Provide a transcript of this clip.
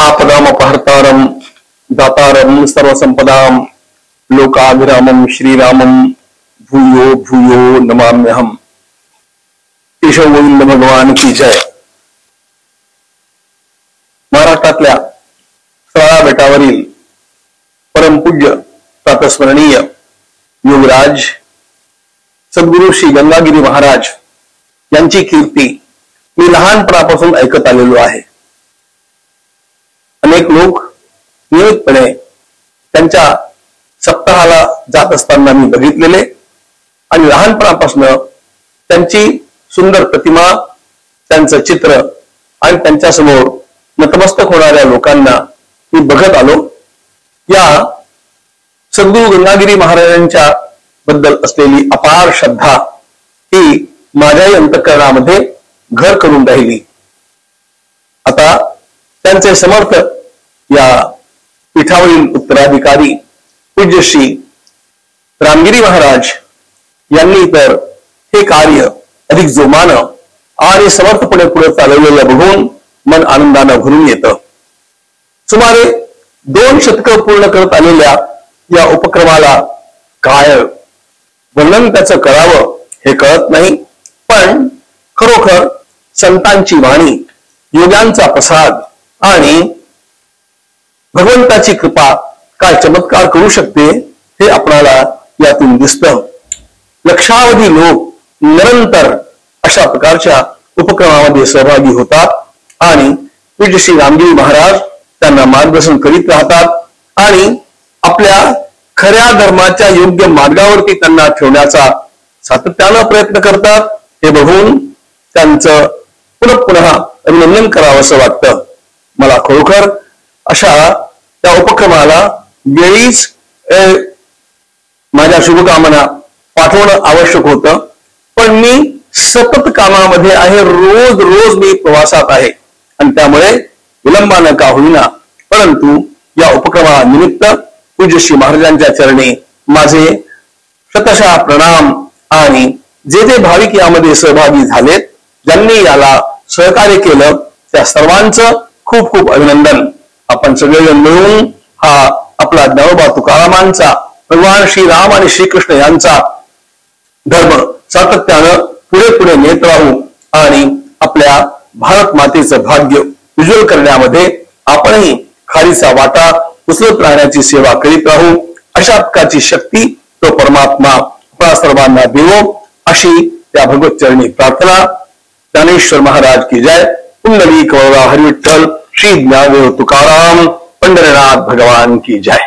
आपदामपहर्तारं दातारं सर्वसंपदां लोकाभिरामं श्रीरामं भूयो भूयो नमाम्यहम। केशव गोविंद भगवान की जय। महाराष्ट्रातल्या सळा बेटावरील परमपूज्य प्रातस्मरणीय योगराज सद्गुरु श्री गंगागिरी महाराज यांची कीर्ती मी लहानपणापासून ऐकत आलेलो आहे। अनेक लोक नियमितपणे त्यांच्या सप्ताहाला जात असताना मी बघितलेले आणि लहानपणापासून त्यांची सुंदर प्रतिमा, त्यांचं चित्र आणि त्यांच्यासमोर नतमस्तक होणाऱ्या लोकांना मी बघत आलो। या सद्गुरु गंगागिरी महाराजांच्या बद्दल असलेली अपार श्रद्धा ही माझ्याही अंतःकरणामध्ये घर करून राहिली। आता त्यांचे समर्थ या पीठावरील उत्तराधिकारी पूज्य श्री रामगिरी महाराज यांनी तर हे कार्य अधिक जोमानं आणि समर्थपणे पुढे चालवलेलं बघून मन आनंदानं भरून येतं। सुमारे 2 शतकं पूर्ण करत आलेल्या या उपक्रमाला काय वर्णन त्याचं करावं हे कळत नाही, पण खरोखर संतांची वाणी, योगांचा प्रसाद आणि भगवंताची कृपा काय चमत्कार करू शकते हे आपणाला यातून दिसतं। लक्षावधी लोक निरंतर अशा प्रकारच्या उपक्रमामध्ये सहभागी होतात आणि पूज्य श्री रामगिरी महाराज त्यांना मार्गदर्शन करीत राहतात आणि आपल्या खऱ्या धर्माच्या योग्य मार्गावरती त्यांना ठेवण्याचा सातत्यानं प्रयत्न करतात। हे बघून त्यांचं पुन्हा अभिनंदन करावं असं वाटतं। मला खरोखर अशा त्या उपक्रमाला वेळीच माझ्या शुभकामना पाठवणं आवश्यक होतं, पण मी सतत कामामध्ये आहे, रोज मी प्रवासात आहे आणि त्यामुळे विलंबानं का होईना परंतु या उपक्रमानिमित्त पूज्य श्री महाराजांच्या चरणी माझे शतशः प्रणाम आणि जे भाविक यामध्ये सहभागी झालेत, ज्यांनी याला सहकार्य केलं त्या सर्वांचं खूप खूप अभिनंदन। आपण सगळेजण मिळून हा आपला ज्ञानोबा तुकारामांचा, भगवान श्रीराम आणि श्रीकृष्ण यांचा धर्म सातत्यानं पुढे नेत राहू आणि आपल्या भारत मातेचं भाग्य उज्ज्वल करण्यामध्ये आपणही खारीचा वाटा उचलत राहण्याची सेवा करीत राहू। अशा प्रकारची शक्ती तो परमात्मा आपल्या सर्वांना देवो अशी त्या भगवत चरणी प्रार्थना। ज्ञानेश्वर महाराज की जय। पुंडलिक वरदा हरि विठ्ठल, श्री ज्ञानदेव तुकाराम, पंढरीनाथ भगवान की जय।